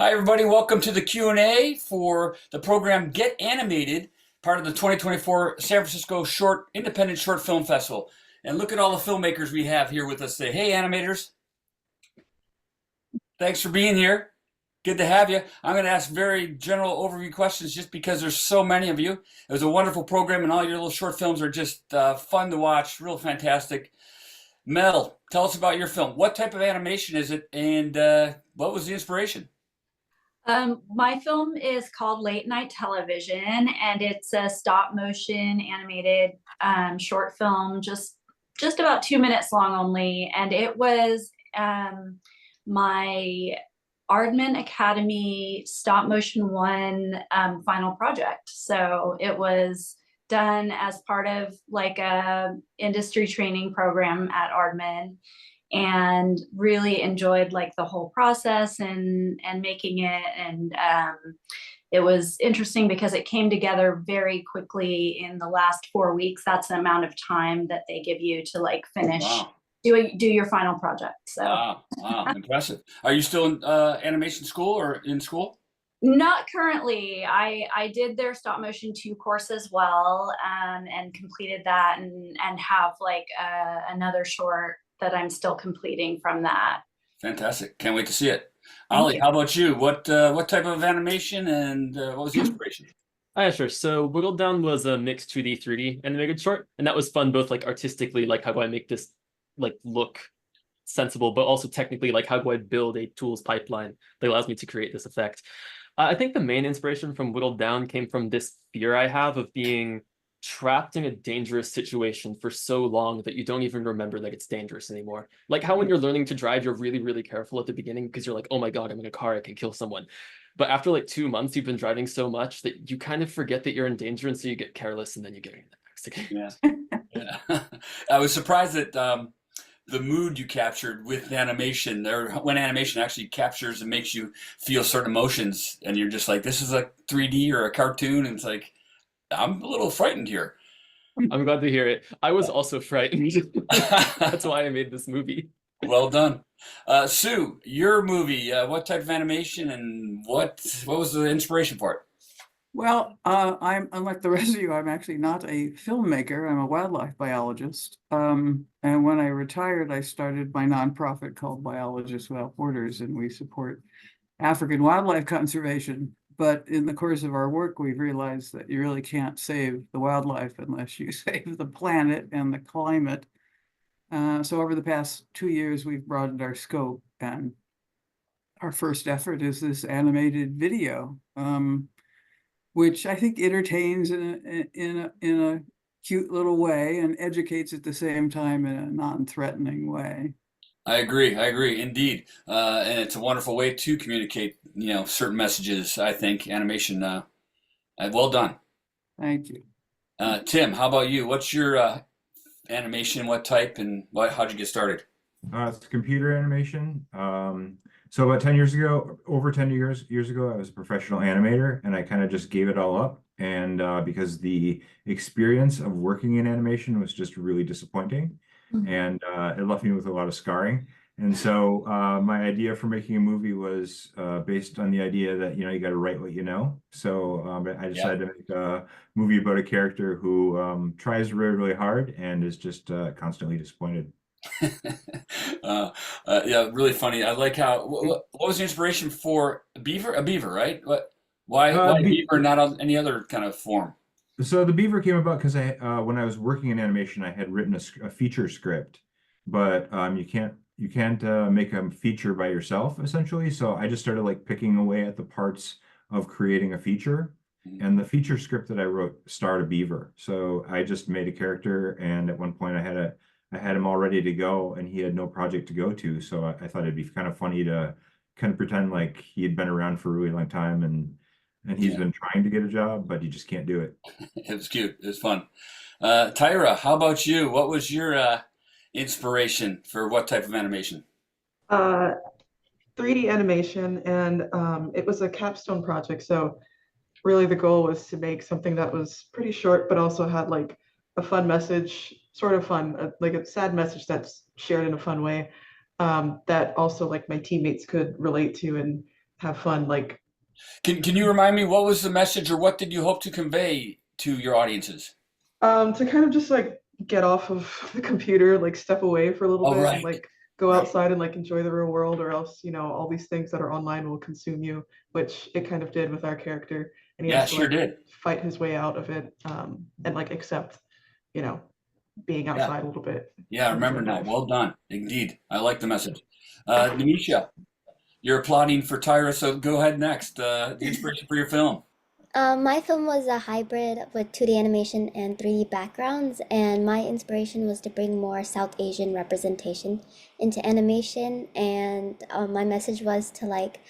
Hi, everybody. Welcome to the Q&A for the program Get Animated, part of the 2024 San Francisco Independent Short Film Festival. And look at all the filmmakers we have here with us today. Hey, animators. Thanks for being here. Good to have you. I'm going to ask very general overview questions just because there's so many of you. It was a wonderful program, and all your little short films are just fun to watch, real fantastic. Mel, tell us about your film. What type of animation is it, and what was the inspiration? My film is called Late Night Television, and it's a stop motion animated short film, just about 2 minutes long only. And it was my Aardman Academy Stop Motion One final project. So it was done as part of like a industry training program at Aardman, and really enjoyed like the whole process and making it. And it was interesting because it came together very quickly in the last 4 weeks. That's the amount of time that they give you to like finish Wow. do your final project. So Wow, impressive. Are you still in animation school or in school? not currently. I did their stop motion 2 course as well, and completed that, and have like another short that I'm still completing from that. Fantastic. Can't wait to see it. Thank Ali, you. how about you? What type of animation and what was the inspiration? Yeah, sure. So Whittled Down was a mixed 2D, 3D animated short, and that was fun both like artistically, like how do I make this like look sensible, but also technically, like how do I build a tools pipeline that allows me to create this effect. I think the main inspiration from Whittled Down came from this fear I have of being trapped in a dangerous situation for so long that you don't even remember that it's dangerous anymore. Like how when you're learning to drive, you're really, really careful at the beginning because you're like, oh my God, I'm in a car, I can kill someone. But after like 2 months, you've been driving so much that you kind of forget that you're in danger, and so you get careless, and then you get in the accident. Yeah. Yeah. I was surprised that the mood you captured with animation, there when animation actually captures and makes you feel certain emotions, and you're just like, this is a 3D or a cartoon, and it's like, I'm a little frightened here. I'm glad to hear it. I was also frightened. That's why I made this movie. Well done. Sue, your movie, what type of animation and what was the inspiration for it? Well, I'm unlike the rest of you, I'm actually not a filmmaker. I'm a wildlife biologist. And when I retired, I started my nonprofit called Biologists Without Borders, and we support African wildlife conservation. But in the course of our work, we've realized that you really can't save the wildlife unless you save the planet and the climate. So over the past 2 years, we've broadened our scope, and our first effort is this animated video. Which I think entertains in a cute little way and educates at the same time in a non-threatening way. I agree, indeed. And it's a wonderful way to communicate, certain messages, I think, animation, well done. Thank you. Tim, how about you? What's your animation, what type, and how'd you get started? It's computer animation. So about 10 years ago, over 10 years ago, I was a professional animator, and I kind of just gave it all up. And because the experience of working in animation was just really disappointing, and it left me with a lot of scarring. And so my idea for making a movie was based on the idea that you got to write what you know. So I decided to make a movie about a character who tries really, really hard and is just constantly disappointed. Yeah, really funny. I like how. What was the inspiration for Beaver? A beaver, right? Why Be beaver, not any other kind of form? So the Beaver came about because when I was working in animation, I had written a feature script, but you can't make a feature by yourself essentially. So I just started like picking away at the parts of creating a feature, and the feature script that I wrote starred a beaver. So I just made a character, and at one point I had him all ready to go, and he had no project to go to. So I thought it'd be kind of funny to kind of pretend like he had been around for a really long time, and he's Yeah, been trying to get a job, but he just can't do it. it was cute. It was fun. Tyra, how about you? What was your inspiration for what type of animation? uh, 3D animation, and it was a capstone project. So really, the goal was to make something that was pretty short, but also had like a fun message, sort of fun, like a sad message that's shared in a fun way, that also like my teammates could relate to and have fun. Like, Can you remind me what was the message or what did you hope to convey to your audiences? to kind of just like get off of the computer, like step away for a little Oh, bit right. and like go Right. outside and like enjoy the real world, or else, you know, all these things that are online will consume you, which it kind of did with our character. And he Yeah, has to sure like did. fight his way out of it, and like accept, you know, being Yeah. outside a little bit. Yeah, I in his remember own now. life. Well done. Indeed. I like the message. Demisha, you're applauding for Tyra, so go ahead next. The inspiration for your film. My film was a hybrid with 2D animation and 3D backgrounds, and my inspiration was to bring more South Asian representation into animation. And my message was to like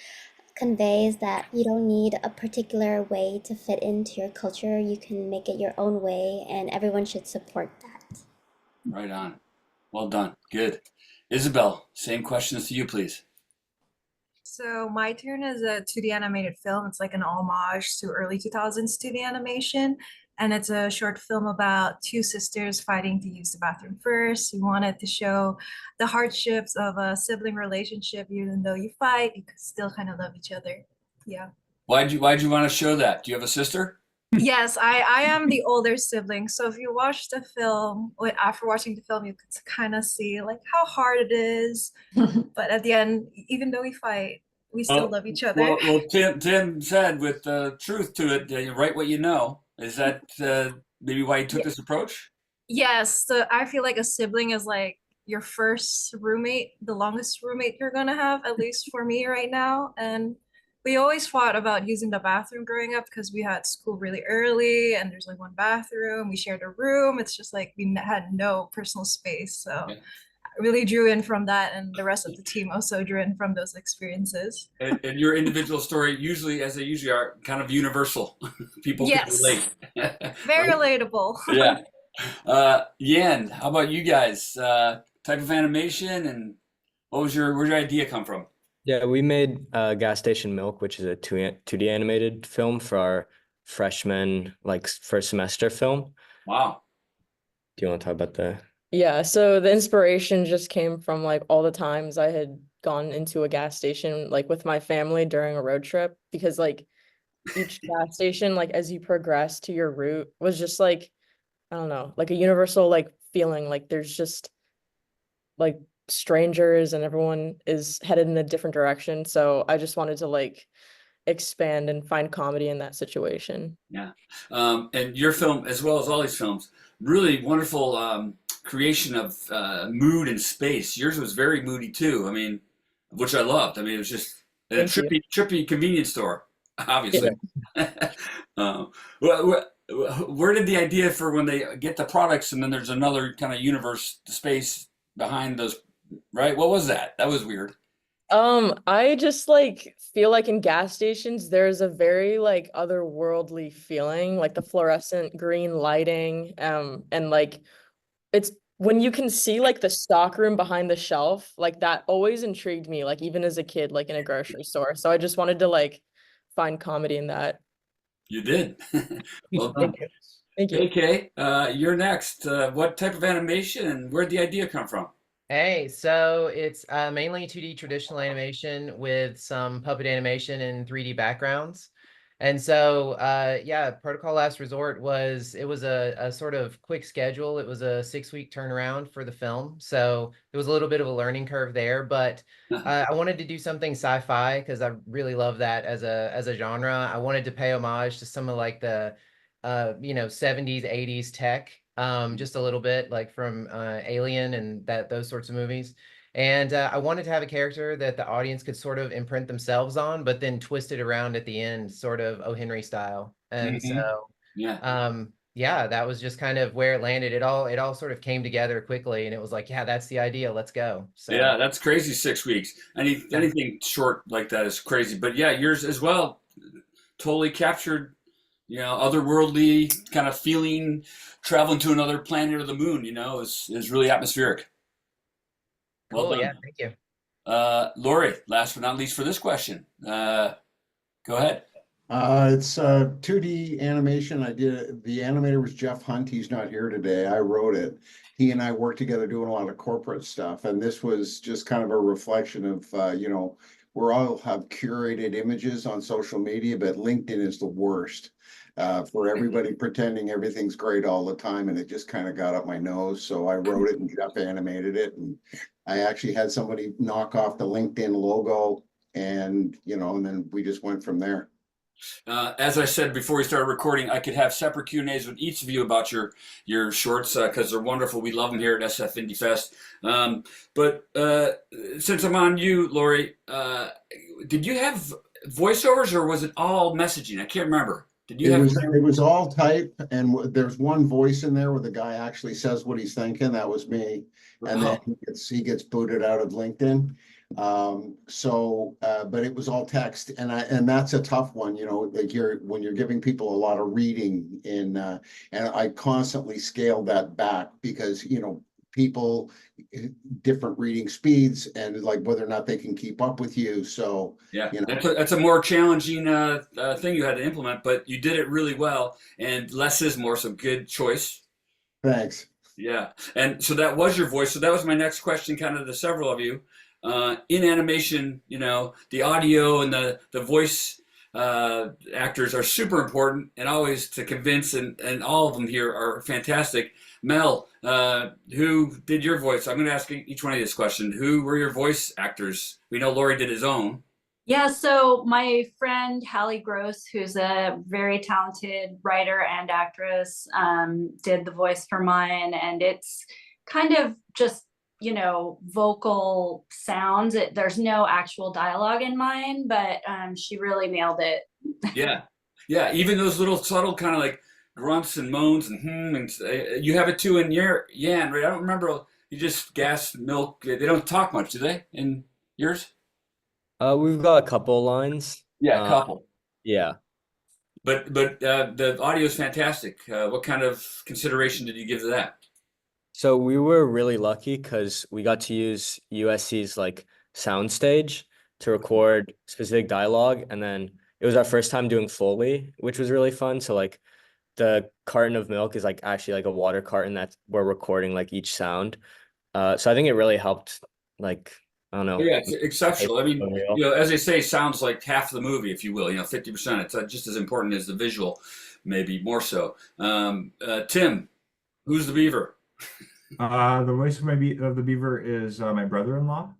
conveys that you don't need a particular way to fit into your culture. You can make it your own way, and everyone should support that. Right on. Well done. Good. Isabel, same questions to you, please. So my turn is a 2D animated film. It's like an homage to early 2000s 2D animation. And it's a short film about two sisters fighting to use the bathroom first. We wanted to show the hardships of a sibling relationship. Even though you fight, you could still kind of love each other. Yeah. Why'd you want to show that? Do you have a sister? Yes, I am the older sibling. So if you watch the film, after watching the film, you could kind of see like how hard it is. But at the end, even though we fight, we still love each other. Well, Tim said with truth to it, you write what you know. Is that maybe why you took this approach? Yes, so I feel like a sibling is like your first roommate, the longest roommate you're gonna have, at least for me right now. And we always fought about using the bathroom growing up because we had school really early and there's like one bathroom. We shared a room. It's just like we had no personal space. So Yeah. I really drew in from that, and the rest of the team also drew in from those experiences. And your individual story, usually, as they usually are, kind of universal. People can Yes. relate. Very Right? relatable. Yeah. Yan, how about you guys? Type of animation and where'd your idea come from? Yeah, we made Gas Station Milk, which is a 2D animated film for our freshman, like first semester film. Wow. Do you want to talk about the? Yeah, so the inspiration just came from like all the times I had gone into a gas station like with my family during a road trip, because like each gas station, like as you progress to your route, was just like, I don't know, like a universal like feeling like there's just like strangers and everyone is headed in a different direction. So I just wanted to like expand and find comedy in that situation. Yeah. And your film, as well as all these films, really wonderful creation of mood and space. Yours was very moody too. I mean, which I loved. I mean, it was just a trippy convenience store, obviously. Yeah. Where did the idea for when they get the products and then there's another kind of universe space behind those, right? What was that? That was weird. I just like feel like in gas stations there's a very like otherworldly feeling, like the fluorescent green lighting, and like it's when you can see like the stock room behind the shelf, like that always intrigued me, like even as a kid, like in a grocery store. So I just wanted to like find comedy in that. You did. Well done. Thank you. Okay, you're next. What type of animation and where'd the idea come from? Hey, so it's mainly 2D traditional animation with some puppet animation and 3D backgrounds. And so, yeah, Protocol Last Resort was a sort of quick schedule. It was a 6-week turnaround for the film. So there was a little bit of a learning curve there, but I wanted to do something sci-fi because I really love that as a genre. I wanted to pay homage to some of like the 70s, 80s tech, just a little bit like from Alien and those sorts of movies. And I wanted to have a character that the audience could sort of imprint themselves on, but then twist it around at the end, sort of O. Henry style. And so, yeah, that was just kind of where it landed. It all sort of came together quickly, and it was like, yeah, that's the idea. Let's go. So yeah, that's crazy. 6 weeks. Anything short like that is crazy. But yeah, yours as well totally captured, otherworldly kind of feeling, traveling to another planet or the moon, is really atmospheric. Well cool, done. yeah, thank you. Lori, last but not least for this question. Go ahead. It's 2D animation. The animator was Jeff Hunt. He's not here today. I wrote it. He and I worked together doing a lot of corporate stuff. And this was just kind of a reflection of, we're all have curated images on social media, but LinkedIn is the worst. For everybody pretending everything's great all the time, and it just kind of got up my nose. So I wrote it and Jeff animated it, and I actually had somebody knock off the LinkedIn logo, and and then we just went from there. As I said before we started recording, I could have separate Q&As with each of you about your shorts because they're wonderful. We love them here at SF Indie Fest. But since I'm on you, Lori, did you have voiceovers or was it all messaging? I can't remember. Did you have? It was all type, and there's one voice in there where the guy actually says what he's thinking. That was me, and then he gets booted out of LinkedIn. But it was all text, and that's a tough one, like when you're giving people a lot of reading in, and I constantly scaled that back because, people, different reading speeds and like whether or not they can keep up with you. So, yeah, that's a more challenging thing you had to implement, but you did it really well, and less is more, so good choice. Thanks. Yeah, and so that was your voice. So that was my next question, kind of to several of you. In animation, the audio and the voice actors are super important and always to convince, and all of them here are fantastic. Mel, who did your voice? I'm going to ask each one of you this question. Who were your voice actors? We know Lori did his own. Yeah, so my friend Hallie Gross, who's a very talented writer and actress, did the voice for mine, and it's kind of just vocal sounds. There's no actual dialogue in mine, but she really nailed it. Yeah. Even those little subtle kind of like grunts and moans and and you have it too in your Yan, right? I don't remember. You just gas milk. They don't talk much, do they? In yours? We've got a couple lines. Yeah, a couple. Yeah. But the audio is fantastic. What kind of consideration did you give to that? So we were really lucky because we got to use USC's like soundstage to record specific dialogue, and then it was our first time doing Foley, which was really fun. So like the carton of milk is like actually like a water carton that we're recording like each sound. So I think it really helped. Like I don't know. Yeah, it's exceptional. I mean, as they say, sounds like half the movie, if you will. 50%. It's just as important as the visual, maybe more so. Tim, who's the beaver? The voice of the beaver is my brother-in-law.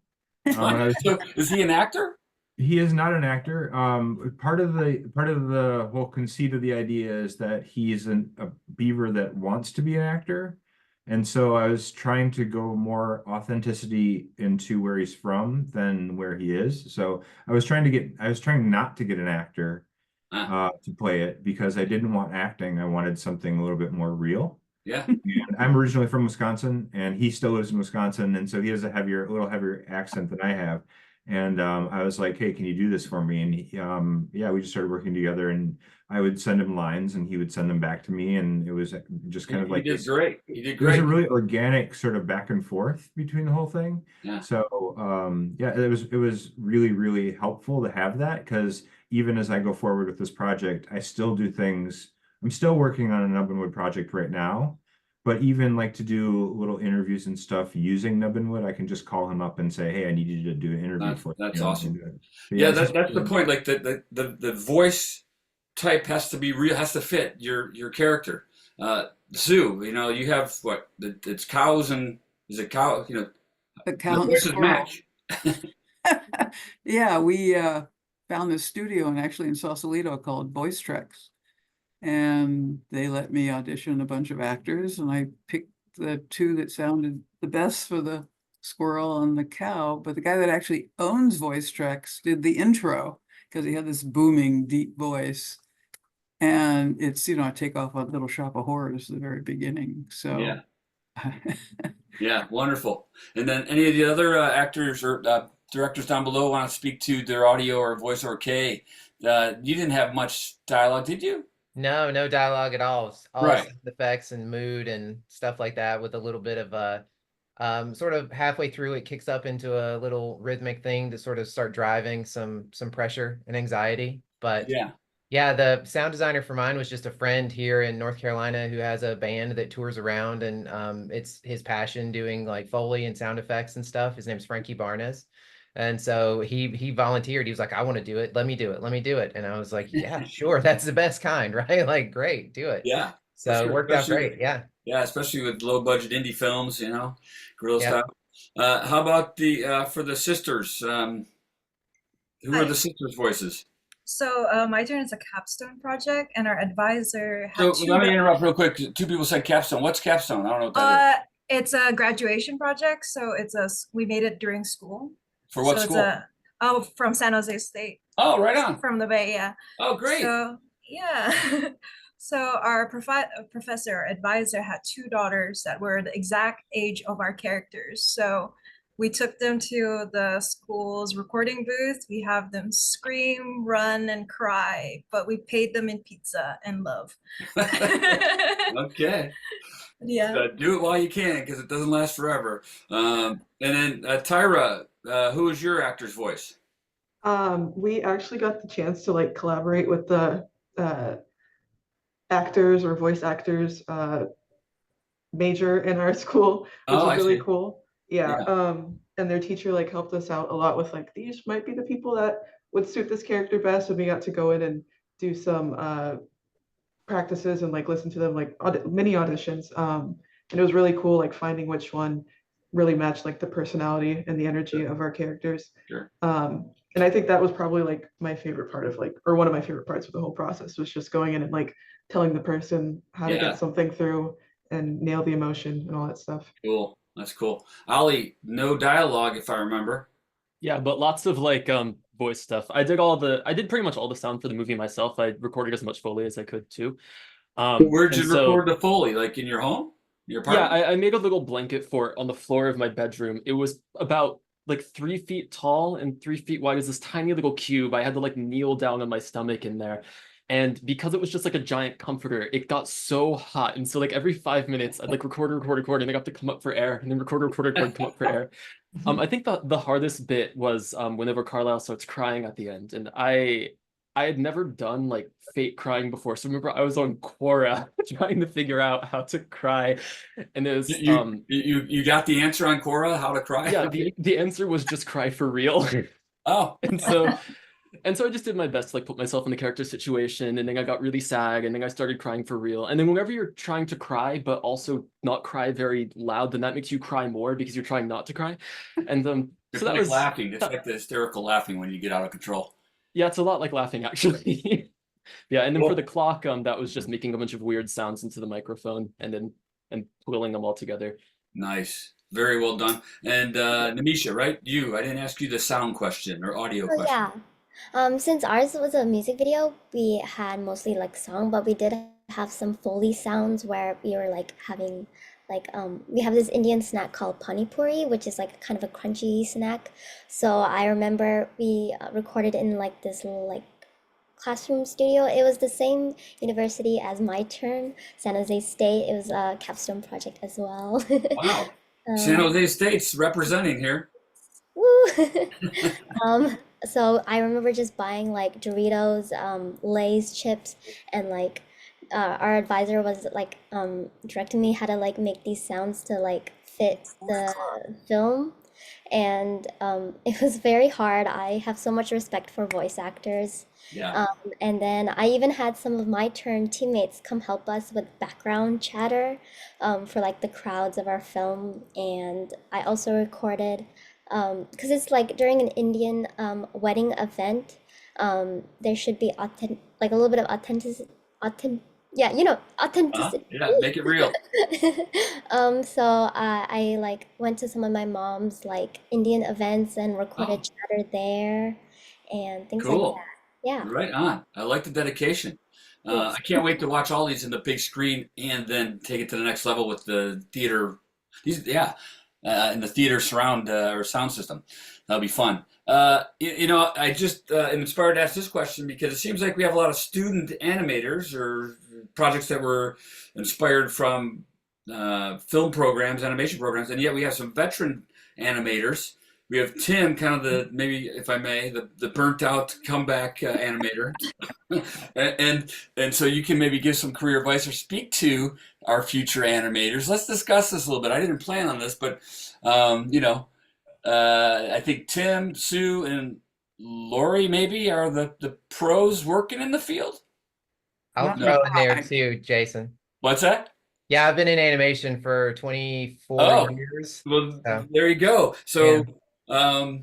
So is he an actor? He is not an actor. Part of the whole conceit of the idea is that he's a beaver that wants to be an actor, and so I was trying to go more authenticity into where he's from than where he is. So I was trying not to get an actor to play it because I didn't want acting. I wanted something a little bit more real. Yeah. And I'm originally from Wisconsin, and he still lives in Wisconsin, and so he has a little heavier accent than I have. And I was like, "Hey, can you do this for me?" And he, we just started working together, and I would send him lines, and he would send them back to me, and it was just kind of like he did great. He did It great. was a really organic sort of back and forth between the whole thing. Yeah. So it was really, really helpful to have that because even as I go forward with this project, I still do things. I'm still working on a Nubbinwood project right now, but even like to do little interviews and stuff using Nubbinwood, I can just call him up and say, "Hey, I need you to do an interview for." That's awesome. But Yeah, it's that's the point. Like the voice type has to be real, has to fit your character. Sue, you have what? It's cows and is it cow? The cow voices match. Yeah, we found this studio actually in Sausalito called Voice Treks. And they let me audition a bunch of actors, and I picked the two that sounded the best for the squirrel and the cow. But the guy that actually owns Voice Treks did the intro because he had this booming, deep voice. And it's, I take off on Little Shop of Horrors at the very beginning. So yeah, yeah, wonderful. And then any of the other actors or directors down below want to speak to their audio or voice or Kay? You didn't have much dialogue, did you? No dialogue at all. All Right. sound effects and mood and stuff like that with a little bit of sort of halfway through it kicks up into a little rhythmic thing to sort of start driving some pressure and anxiety. But yeah, the sound designer for mine was just a friend here in North Carolina who has a band that tours around, and it's his passion doing like Foley and sound effects and stuff. His name's Frankie Barnes. And so he volunteered. He was like, I want to do it. Let me do it. Let me do it. And I was like, yeah, sure. That's the best kind, right? Like, great, do it. Yeah, for So it sure. worked out Especially great. Yeah. yeah, especially with low budget indie films, guerrilla Yeah. style. How about the for the sisters? Who are Hi. the sisters' voices? So my turn is a capstone project, and our advisor So had two. let me interrupt real quick. Two people said capstone. What's capstone? I don't know what that is. It's a graduation project, so we made it during school. For what So school? from San Jose State, Oh, right on. from the Bay, yeah. Oh, great. So yeah. So our professor, our advisor, had two daughters that were the exact age of our characters. So we took them to the school's recording booth. We have them scream, run, and cry, but we paid them in pizza and love. Okay. Yeah. Do it while you can because it doesn't last forever. And then Tyra, who is your actor's voice? We actually got the chance to like collaborate with the actors or voice actors major in our school, which Oh, is I really see. cool. Yeah. And their teacher like helped us out a lot with like these might be the people that would suit this character best. And we got to go in and do some practices and like listen to them like mini auditions. And it was really cool like finding which one really matched like the personality and the energy of our characters. Sure. And I think that was probably like my favorite part of like, or one of my favorite parts of the whole process was just going in and like telling the person how to Yeah. get something through and nail the emotion and all that stuff. Cool. That's cool. Ollie, no dialogue if I remember. Yeah, but lots of like voice stuff. I did pretty much all the sound for the movie myself. I recorded as much Foley as I could too. Where'd you and so- record the Foley? Like in your home? Your Yeah, apartment? I made a little blanket for it on the floor of my bedroom. It was about like 3 feet tall and 3 feet wide. It was this tiny little cube. I had to like kneel down on my stomach in there. And because it was just like a giant comforter, it got so hot. And so like every 5 minutes, I'd like record, and I got to come up for air, and then record, come up for air. I think the hardest bit was whenever Carlisle starts crying at the end. And I had never done like fake crying before. So remember I was on Quora trying to figure out how to cry. And it was You got the answer on Quora, how to cry? yeah, the answer was just cry for real. Oh. And so I just did my best to like put myself in the character situation, and then I got really sad, and then I started crying for real. And then whenever you're trying to cry but also not cry very loud, then that makes you cry more because you're trying not to cry. And It's so that like was laughing. It's like the hysterical laughing when you get out of control. yeah, it's a lot like laughing actually. Yeah, and then Cool. for the clock, that was just making a bunch of weird sounds into the microphone and pulling them all together. Nice. Very well done. And Namisha, right? I didn't ask you the sound question or audio Oh question. yeah. Since ours was a music video, we had mostly like song, but we did have some Foley sounds where we were like having like we have this Indian snack called pani puri, which is like kind of a crunchy snack. So I remember we recorded in like this little like classroom studio. It was the same university as my turn, San Jose State. It was a capstone project as well. Wow. San Jose State's representing here. Woo! So I remember just buying like Doritos, Lay's chips, and like our advisor was like directing me how to like make these sounds to like fit the film. And it was very hard. I have so much respect for voice actors. Yeah. And then I even had some of my turn teammates come help us with background chatter for like the crowds of our film. And I also recorded, because it's like during an Indian wedding event, there should be like a little bit of authenticity. Authenticity. Yeah, make it real. So I like went to some of my mom's like Indian events and recorded chatter there and things like Cool. that. Yeah. Right on. I like the dedication. I can't wait to watch all these in the big screen and then take it to the next level with the theater. In the theater surround or sound system. That'll be fun. I just am inspired to ask this question because it seems like we have a lot of student animators or projects that were inspired from film programs, animation programs, and yet we have some veteran animators. We have Tim, kind of maybe if I may, the burnt out comeback animator, and so you can maybe give some career advice or speak to our future animators. Let's discuss this a little bit. I didn't plan on this, but I think Tim, Sue, and Lori maybe are the pros working in the field. I'll Not throw in there mine. too, Jason. What's that? Yeah, I've been in animation for 24 Oh, years. well, So, there you go. yeah. So,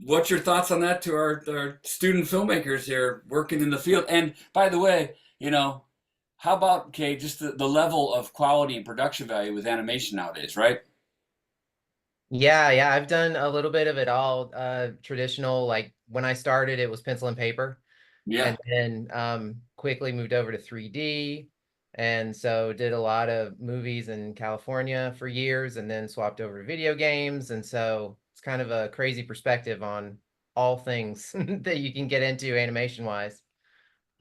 what's your thoughts on that to our student filmmakers here working in the field? And by the way, how about, okay, just the level of quality and production value with animation nowadays, right? Yeah, I've done a little bit of it all. Traditional, like when I started, it was pencil and paper, Yeah. and then quickly moved over to 3D. And so did a lot of movies in California for years and then swapped over to video games. And so it's kind of a crazy perspective on all things that you can get into animation wise.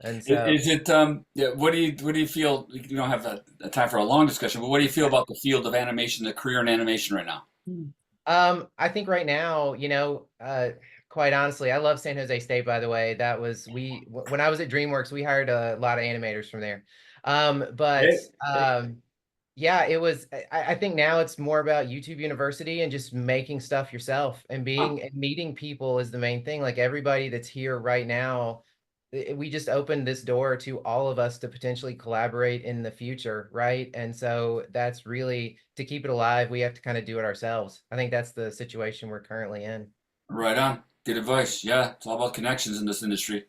And so Is it yeah, what do you feel? You don't have a time for a long discussion, but what do you feel about the field of animation, the career in animation right now? I think right now, quite honestly, I love San Jose State, by the way. That was when I was at DreamWorks, we hired a lot of animators from there. But yeah, it was I think now it's more about YouTube University and just making stuff yourself and and meeting people is the main thing. Like everybody that's here right now, we just opened this door to all of us to potentially collaborate in the future, right? And so that's really to keep it alive, we have to kind of do it ourselves. I think that's the situation we're currently in. Right on. Good advice. Yeah, it's all about connections in this industry.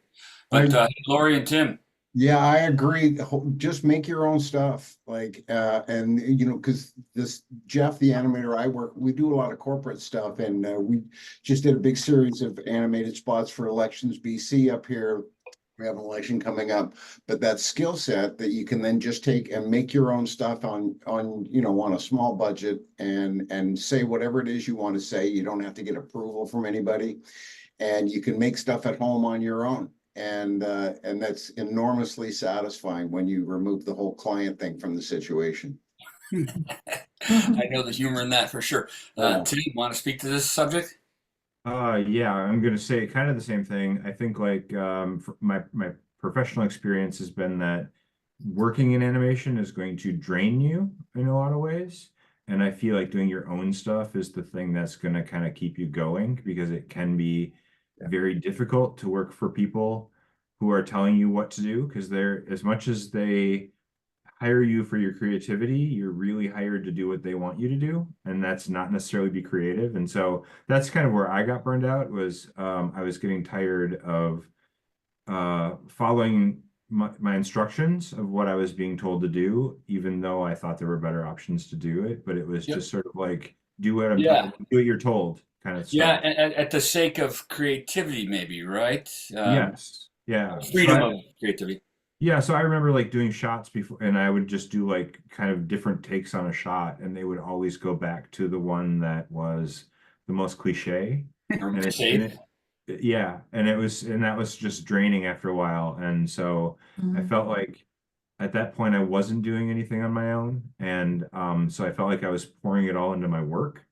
I- But Lori and Tim. Yeah, I agree. Just make your own stuff, and because this Jeff, the animator I work, we do a lot of corporate stuff, and we just did a big series of animated spots for Elections BC up here. We have an election coming up, but that skill set that you can then just take and make your own stuff on a small budget and say whatever it is you want to say. You don't have to get approval from anybody, and you can make stuff at home on your own. And that's enormously satisfying when you remove the whole client thing from the situation. I know the humor in that for sure. Yeah. Tim, want to speak to this subject? Yeah, I'm gonna say kind of the same thing. I think for my professional experience has been that working in animation is going to drain you in a lot of ways. And I feel like doing your own stuff is the thing that's gonna kind of keep you going because it can be very difficult to work for people who are telling you what to do because they're as much as they hire you for your creativity, you're really hired to do what they want you to do, and that's not necessarily be creative. And so that's kind of where I got burned out was I was getting tired of following my instructions of what I was being told to do, even though I thought there were better options to do it. But it was just sort of like do what do what you're told kind of stuff. Yeah, at the sake of creativity, maybe, right? Yes. Yeah. Freedom of creativity. Yeah, so I remember like doing shots before, and I would just do like kind of different takes on a shot, and they would always go back to the one that was the most cliche. And that was just draining after a while. And so I felt like at that point I wasn't doing anything on my own, and so I felt like I was pouring it all into my work,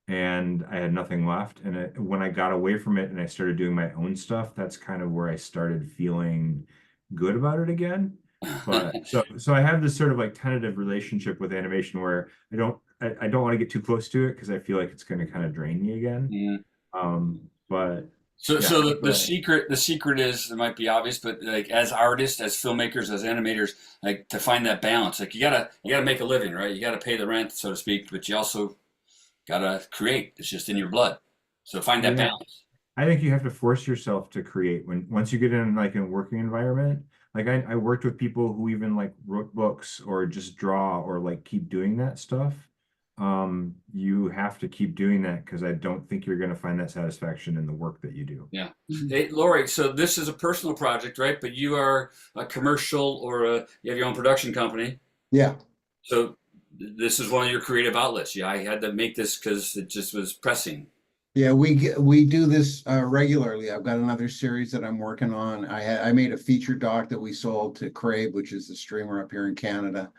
and I had nothing left. And when I got away from it and I started doing my own stuff, that's kind of where I started feeling good about it again. But so I have this sort of like tentative relationship with animation where I don't want to get too close to it because I feel like it's going to kind of drain me again. Yeah. But so the secret is, it might be obvious, but like as artists, as filmmakers, as animators, like to find that balance, like you gotta make a living, right? You gotta pay the rent, so to speak, but you also gotta create. It's just in your blood. So find that balance. I think you have to force yourself to create once you get in like a working environment. Like I worked with people who even like wrote books or just draw or like keep doing that stuff. You have to keep doing that because I don't think you're going to find that satisfaction in the work that you do. Yeah. Hey, Lori, so this is a personal project, right? But you are a commercial or you have your own production company. Yeah. So this is one of your creative outlets. Yeah, I had to make this because it just was pressing. Yeah, we do this regularly. I've got another series that I'm working on. I made a feature doc that we sold to Crave, which is the streamer up here in Canada.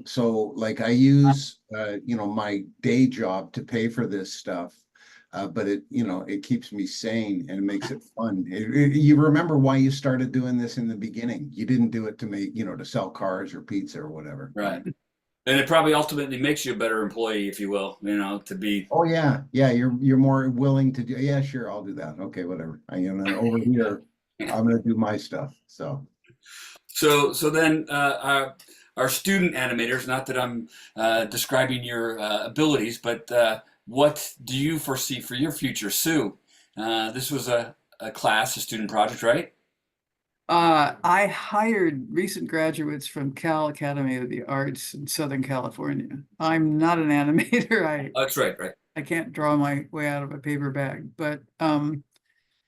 So like I use my day job to pay for this stuff, but it keeps me sane and it makes it fun. You remember why you started doing this in the beginning? You didn't do it to make to sell cars or pizza or whatever. Right. And it probably ultimately makes you a better employee, if you will, to be. Oh, yeah, yeah, you're more willing to do, yeah, sure, I'll do that. Okay, whatever. Over here, I'm gonna do my stuff, so. So then our student animators, not that I'm describing your abilities, but what do you foresee for your future, Sue? This was a student project, right? I hired recent graduates from Cal Academy of the Arts in Southern California. I'm not an animator. That's right. I can't draw my way out of a paper bag, but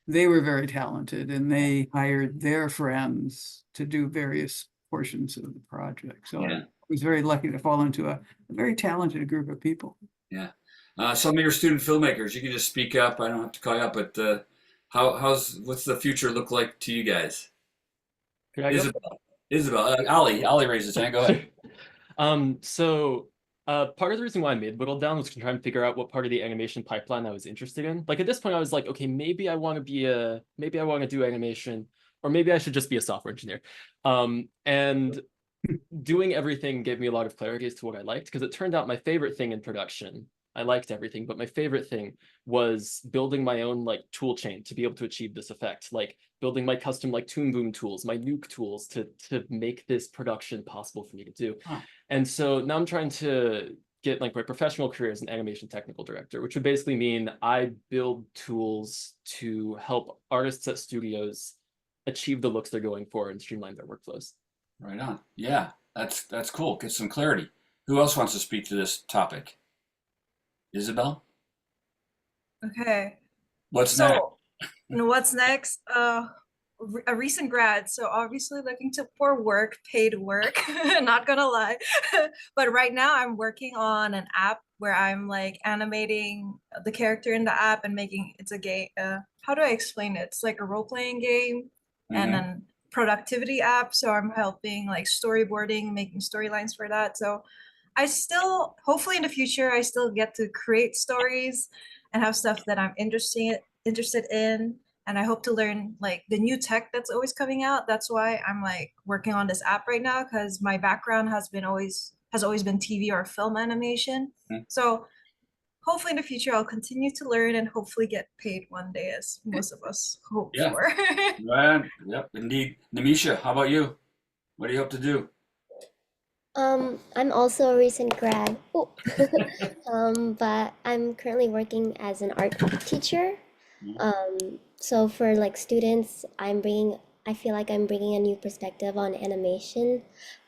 they were very talented and they hired their friends to do various portions of the project. So Yeah. I was very lucky to fall into a very talented group of people. Yeah. Some of your student filmmakers, you can just speak up. I don't have to call you up, but what's the future look like to you guys? Could I go? Isabel, Ali raises his hand. Go ahead. So part of the reason why I made Whittled Down was to try and figure out what part of the animation pipeline I was interested in. Like at this point, I was like, okay, maybe I want to do animation, or maybe I should just be a software engineer. And doing everything gave me a lot of clarity as to what I liked, because it turned out my favorite thing in production, I liked everything, but my favorite thing was building my own like tool chain to be able to achieve this effect, like building my custom like Toon Boom tools, my Nuke tools to make this production possible for me to do. Huh. And so now I'm trying to get like my professional career as an animation technical director, which would basically mean I build tools to help artists at studios achieve the looks they're going for and streamline their workflows. Right on. Yeah, that's cool. Get some clarity. Who else wants to speak to this topic? Isabel? Okay. What's next? What's next? A recent grad, so obviously looking for work, paid work, not gonna lie. But right now I'm working on an app where I'm like animating the character in the app and making it's a game. How do I explain it? It's like a role-playing game and then productivity app. So I'm helping like storyboarding, making storylines for that. So I still, hopefully in the future, I still get to create stories and have stuff that I'm interested in. And I hope to learn like the new tech that's always coming out. That's why I'm like working on this app right now, because my background has always been TV or film animation. So hopefully in the future I'll continue to learn and hopefully get paid one day, as most of us hope for. Right. Yep, indeed. Namisha, how about you? What do you hope to do? I'm also a recent grad, but I'm currently working as an art teacher. So for like students, I feel like I'm bringing a new perspective on animation,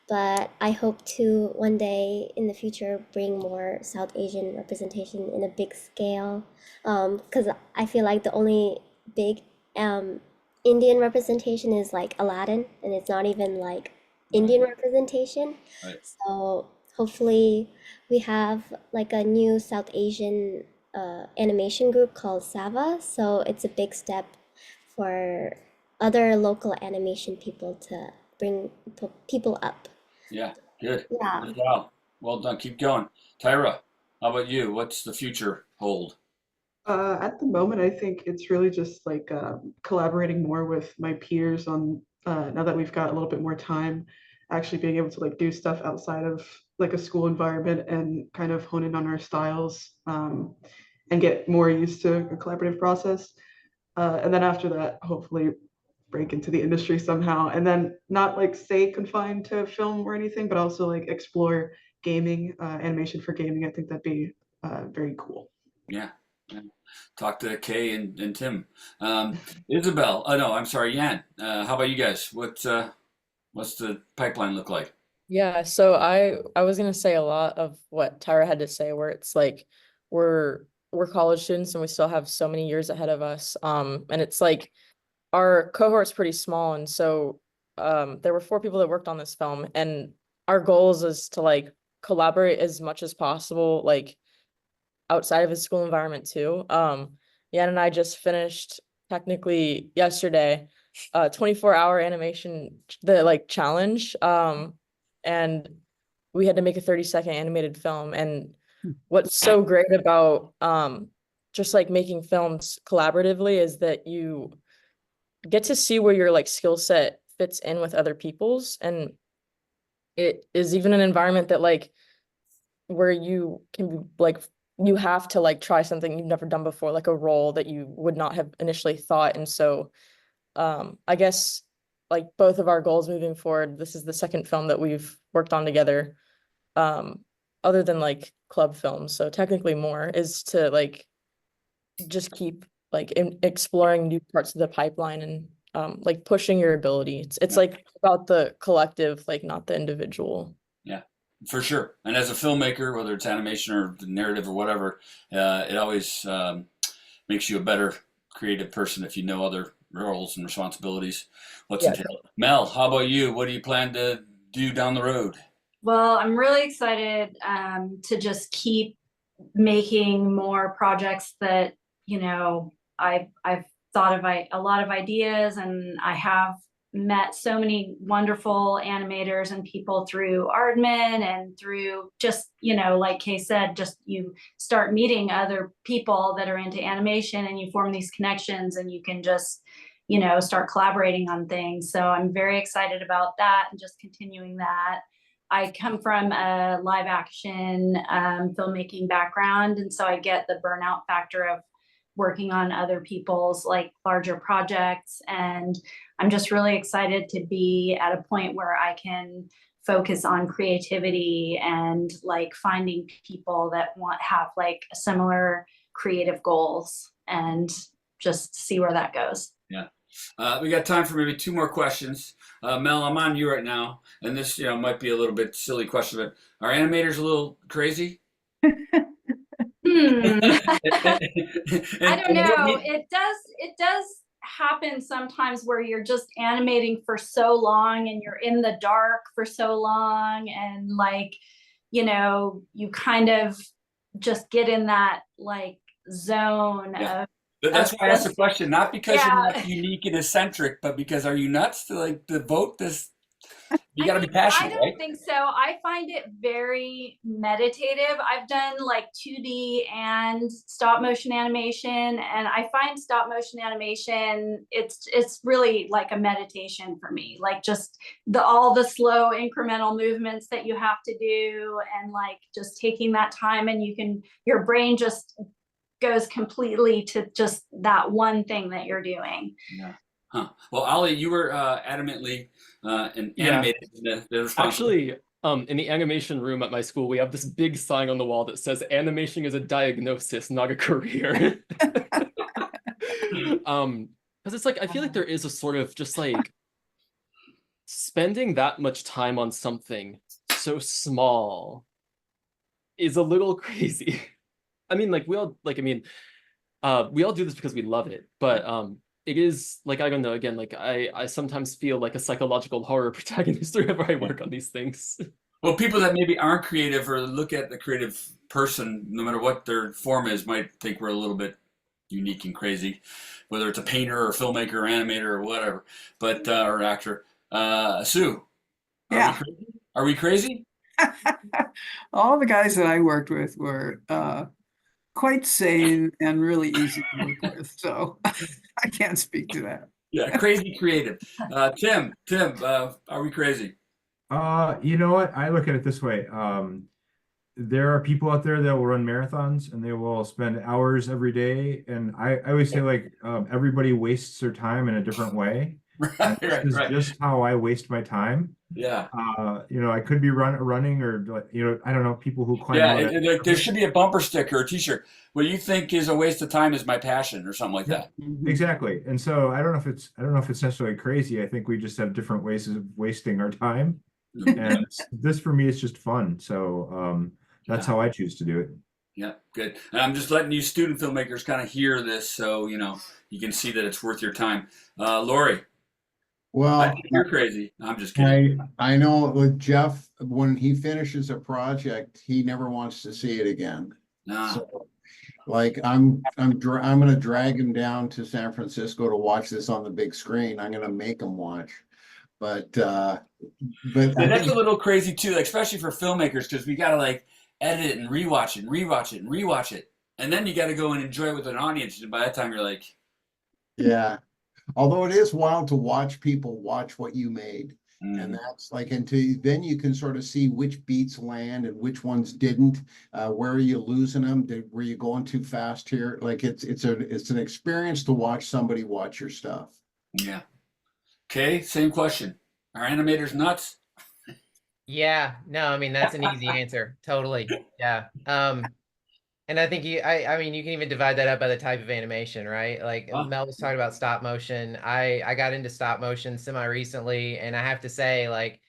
but I hope to one day in the future bring more South Asian representation in a big scale. Because I feel like the only big Indian representation is like Aladdin, and it's not even like Indian representation. Right. So hopefully we have like a new South Asian animation group called Sava. So it's a big step for other local animation people to bring people up. Yeah, good. Yeah. Good job. Well done. Keep going. Tyra, how about you? What's the future hold? At the moment, I think it's really just like collaborating more with my peers on now that we've got a little bit more time, actually being able to like do stuff outside of like a school environment and kind of hone in on our styles and get more used to a collaborative process. And then after that, hopefully break into the industry somehow, and then not like stay confined to film or anything, but also like explore gaming, animation for gaming. I think that'd be very cool. Yeah. Talk to Kay and Tim. Isabel, no, I'm sorry, Yan. How about you guys? What's the pipeline look like? Yeah, so I was gonna say a lot of what Tyra had to say, where it's like we're college students and we still have so many years ahead of us. And it's like our cohort's pretty small, and so there were 4 people that worked on this film, and our goals is to like collaborate as much as possible, like outside of his school environment too. Yan and I just finished technically yesterday 24-hour animation challenge, and we had to make a 30-second animated film. And what's so great about just like making films collaboratively is that you get to see where your like skill set fits in with other people's, and it is even an environment that like where you can be like you have to like try something you've never done before, like a role that you would not have initially thought. And so I guess like both of our goals moving forward, this is the second film that we've worked on together, other than like club films. So technically more is to like just keep like exploring new parts of the pipeline and like pushing your ability. It's like about the collective, like not the individual. Yeah, for sure. And as a filmmaker, whether it's animation or narrative or whatever, it always makes you a better creative person if you know other roles and responsibilities. What's entailed. Mel, how about you? What do you plan to do down the road? Well, I'm really excited to just keep making more projects that, you know, I've thought of a lot of ideas, and I have met so many wonderful animators and people through Aardman and through just, you know, like Kay said, just you start meeting other people that are into animation and you form these connections and you can just, you know, start collaborating on things. So I'm very excited about that and just continuing that. I come from a live action filmmaking background, and so I get the burnout factor of working on other people's like larger projects. And I'm just really excited to be at a point where I can focus on creativity and like finding people that have like similar creative goals and just see where that goes. Yeah. We got time for maybe 2 more questions. Mel, I'm on you right now, and this, you know, might be a little bit silly question, but are animators a little crazy? I don't know. It does happen sometimes where you're just animating for so long and you're in the dark for so long, and like, you know, you kind of just get in that like zone of. That's why I asked the question, not because you're not unique and eccentric, but because are you nuts to like devote this? You got to be passionate, I don't think so. I find it very meditative. I've done like 2D and stop motion animation, and I find stop motion animation, it's really like a meditation for me. Like just all the slow incremental movements that you have to do, and like just taking that time, and your brain just goes completely to just that one thing that you're doing. Yeah. Huh. Well, Ollie, you were adamantly animated. Actually, in the animation room at my school, we have this big sign on the wall that says animation is a diagnosis, not a career. Because it's like, I feel like there is a sort of just like spending that much time on something so small is a little crazy. I mean, like we all do this because we love it, but it is like, I don't know, again, like I sometimes feel like a psychological horror protagonist whenever I work on these things. Well, people that maybe aren't creative or look at the creative person, no matter what their form is, might think we're a little bit unique and crazy, whether it's a painter or a filmmaker or animator or whatever, but or actor. Sue, are we crazy? All the guys that I worked with were quite sane and really easy to work with, so I can't speak to that. Yeah, crazy creative. Tim, are we crazy? You know what? I look at it this way. There are people out there that will run marathons and they will spend hours every day. And I always say like everybody wastes their time in a different way. This is just how I waste my time. Yeah. You know, I could be running or, you know, I don't know, people who climb out. Yeah, there should be a bumper sticker or a t-shirt. What you think is a waste of time is my passion or something like that. Exactly. And so I don't know if it's necessarily crazy. I think we just have different ways of wasting our time. And this for me is just fun. So that's how I choose to do it. Yeah, good. And I'm just letting you student filmmakers kind of hear this so, you know, you can see that it's worth your time. Lori. Well, I think you're crazy. I'm just kidding. I know with Jeff, when he finishes a project, he never wants to see it again. So, like I'm going to drag him down to San Francisco to watch this on the big screen. I'm going to make him watch. But that's a little crazy too, like, especially for filmmakers, because we got to like edit it and rewatch it. And then you got to go and enjoy it with an audience. And by that time you're like, yeah. Although it is wild to watch people watch what you made. And Mhm. that's like, then you can sort of see which beats land and which ones didn't. Where are you losing them? Were you going too fast here? Like it's an experience to watch somebody watch your stuff. Yeah. Okay, same question. Are animators nuts? Yeah, no, I mean that's an easy answer. Totally. Yeah. And I think I mean, you can even divide that up by the type of animation, right? Like Huh? Mel was talking about stop motion. I got into stop motion semi recently, and I have to say, like,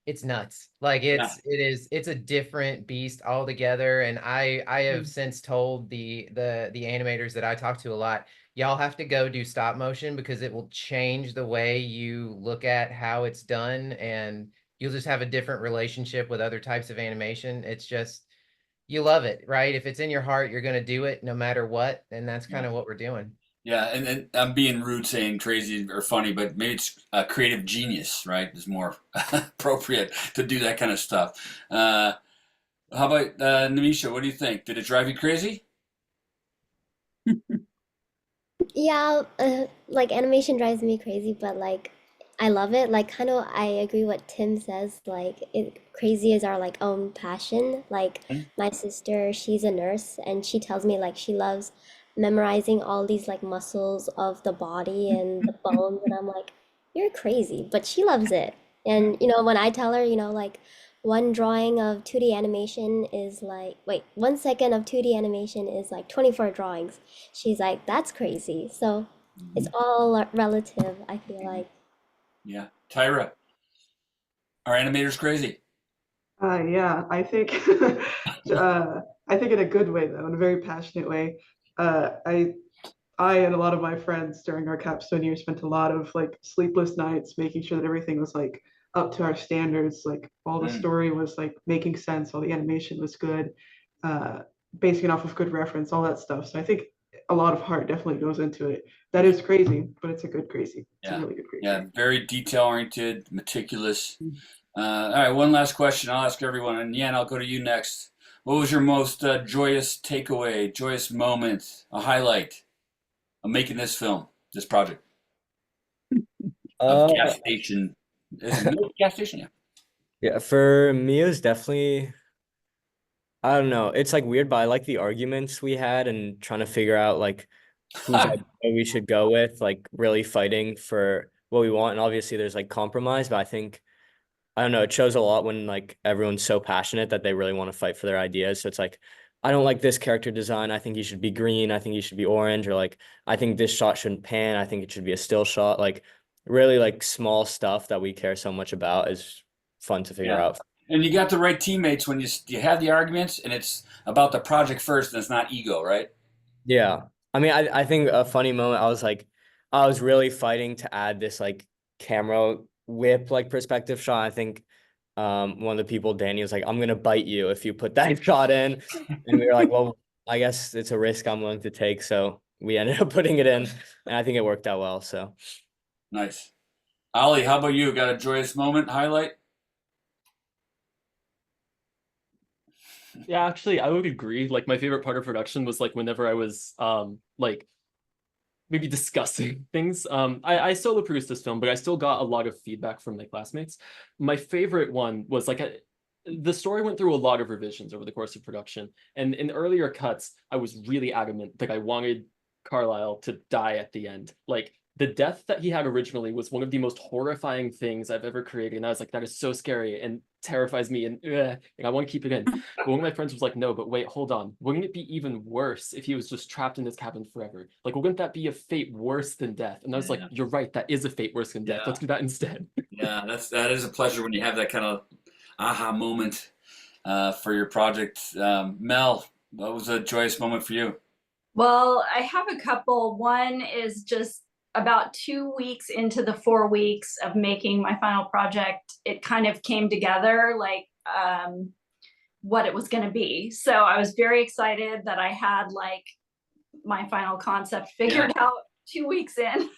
it's nuts. Like Yeah. it's a different beast altogether. And I have since told the animators that I talk to a lot, y'all have to go do stop motion because it will change the way you look at how it's done, and you'll just have a different relationship with other types of animation. It's just you love it, right? If it's in your heart, you're going to do it no matter what. And that's kind Yeah. of what we're doing. Yeah, and I'm being rude saying crazy or funny, but maybe it's a creative genius, right? Is more appropriate to do that kind of stuff. How about Namisha? What do you think? Did it drive you crazy? Yeah, like animation drives me crazy, but like I love it. Like kind of I agree what Tim says, like it crazy is our like own passion. Like Mm. my sister, she's a nurse and she tells me like she loves memorizing all these like muscles of the body and the bones and I'm like, you're crazy, but she loves it. And you know, when I tell her, you know, like one drawing of 2D animation is like, wait, 1 second of 2D animation is like 24 drawings. She's like, that's crazy. So it's all relative, I feel like. Yeah. Tyra, are animators crazy? Yeah, I think I think in a good way though, in a very passionate way. Uh, I I and a lot of my friends during our capstone year spent a lot of like sleepless nights making sure that everything was like up to our standards. Like all the Mm. story was like making sense, all the animation was good, uh, basing it off of good reference, all that stuff. So I think a lot of heart definitely goes into it. That is crazy, but it's a good crazy. It's a Yeah. really good crazy. Yeah. Very detail oriented, meticulous. All right. One last question. I'll ask everyone, and Yan, I'll go to you next. What was your most joyous takeaway, joyous moment, a highlight of making this film, this project of Uh, gas station? Is it Milk gas station? Yeah. yeah, for me, it was definitely, I don't know. It's like weird, but I like the arguments we had and trying to figure out like whose idea we should go with, like really fighting for what we want. And obviously there's like compromise, but I think, I don't know, it shows a lot when like everyone's so passionate that they really want to fight for their ideas. So it's like, I don't like this character design. I think he should be green. I think he should be orange, or like, I think this shot shouldn't pan. I think it should be a still shot. Like really like small stuff that we care so much about is fun to figure Yeah. out. And you got the right teammates when you have the arguments, and it's about the project first, and it's not ego, right? Yeah. I mean, I think a funny moment, I was like, I was really fighting to add this like camera whip like perspective shot. I think one of the people, Danny, was like, I'm gonna bite you if you put that shot in. And we were like, well, I guess it's a risk I'm willing to take. So we ended up putting it in, and I think it worked out well. So Nice. Ollie, how about you? Got a joyous moment highlight? Yeah, actually, I would agree. Like my favorite part of production was like whenever I was like maybe discussing things. I solo produced this film, but I still got a lot of feedback from my classmates. My favorite one was like the story went through a lot of revisions over the course of production. And in earlier cuts, I was really adamant that I wanted Carlisle to die at the end. Like the death that he had originally was one of the most horrifying things I've ever created. And I was like, that is so scary and terrifies me. And I want to keep it in. But one of my friends was like, no, but wait, hold on. Wouldn't it be even worse if he was just trapped in this cabin forever? Like, wouldn't that be a fate worse than death? And I was like, Yeah. you're right. That is a fate worse than death. Yeah. Let's do that instead. Yeah, that is a pleasure when you have that kind of aha moment for your project. Mel, what was a joyous moment for you? Well, I have a couple. One is just about 2 weeks into the 4 weeks of making my final project, it kind of came together like what it was going to be. So I was very excited that I had like my final concept figured out 2 weeks in.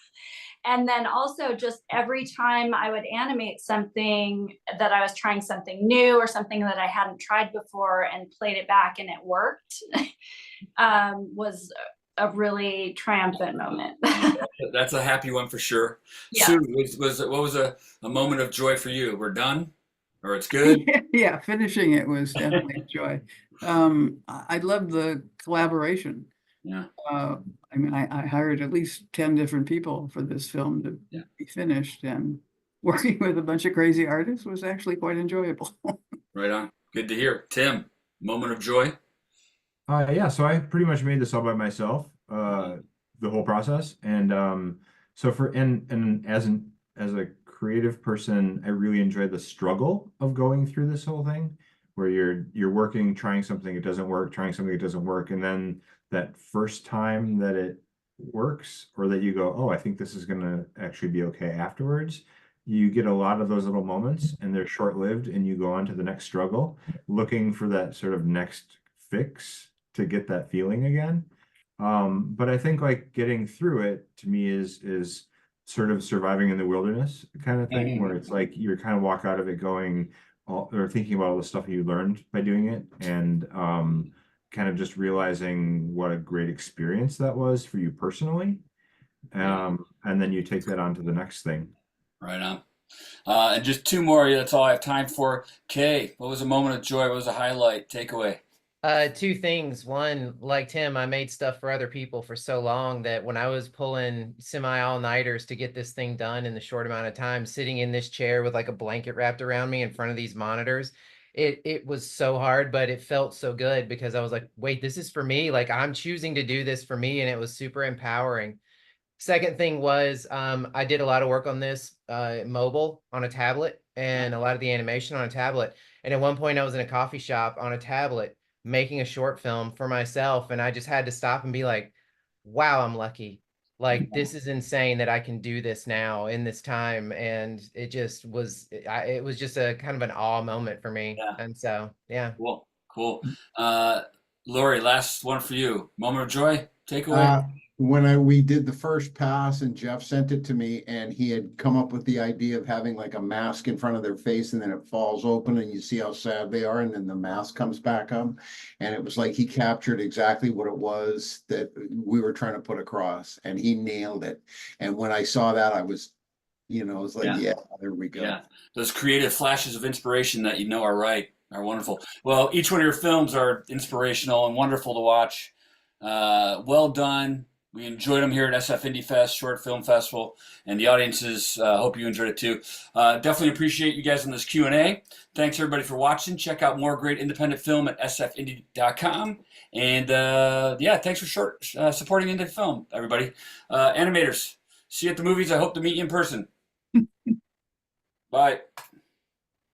And then also just every time I would animate something that I was trying something new or something that I hadn't tried before and played it back and it worked was a really triumphant moment. That's a happy one for sure. Yeah. Sue, what was a moment of joy for you? We're done, or it's good? Yeah, finishing it was definitely a joy. I loved the collaboration. Yeah. I mean, I hired at least 10 different people for this film to Yeah. be finished, and working with a bunch of crazy artists was actually quite enjoyable. Right on. Good to hear. Tim, moment of joy? Yeah, so I pretty much made this all by myself, the whole process. And so and as a creative person, I really enjoyed the struggle of going through this whole thing, where you're working, trying something, it doesn't work, trying something, it doesn't work, and then that first time that it works, or that you go, oh, I think this is gonna actually be okay afterwards. You get a lot of those little moments, and they're short-lived, and you go on to the next struggle, looking for that sort of next fix to get that feeling again. But I think like getting through it to me is sort of surviving in the wilderness kind of thing, where it's like you're kind of walk out of it going or thinking about all the stuff you learned by doing it, and kind of just realizing what a great experience that was for you personally. And then you take that on to the next thing. Right on. And just two more, that's all I have time for. Kay, what was a moment of joy? What was a highlight, takeaway? Two things. One, like Tim, I made stuff for other people for so long that when I was pulling semi all-nighters to get this thing done in the short amount of time, sitting in this chair with like a blanket wrapped around me in front of these monitors, it was so hard, but it felt so good because I was like, wait, this is for me. Like I'm choosing to do this for me, and it was super empowering. Second thing was I did a lot of work on this mobile on a tablet, and a lot of the animation on a tablet. And at one point I was in a coffee shop on a tablet making a short film for myself, and I just had to stop and be like, wow, I'm lucky. Like this is insane that I can do this now in this time. And it just was, it was just a kind of an awe moment for me. Yeah. And so, yeah. Cool. Lori, last one for you. Moment of joy, takeaway? When we did the first pass and Jeff sent it to me, and he had come up with the idea of having like a mask in front of their face, and then it falls open and you see how sad they are, and then the mask comes back up. And it was like he captured exactly what it was that we were trying to put across, and he nailed it. And when I saw that, I was, it was like, yeah, there we go. Yeah, those creative flashes of inspiration that are right are wonderful. Well, each one of your films are inspirational and wonderful to watch. Well done. We enjoyed them here at SF Indie Fest, Short Film Festival, and the audiences hope you enjoyed it too. Definitely appreciate you guys on this Q&A. Thanks everybody for watching. Check out more great independent film at sfindie.com. And thanks for supporting indie film, everybody. Animators, see you at the movies. I hope to meet you in person. Bye.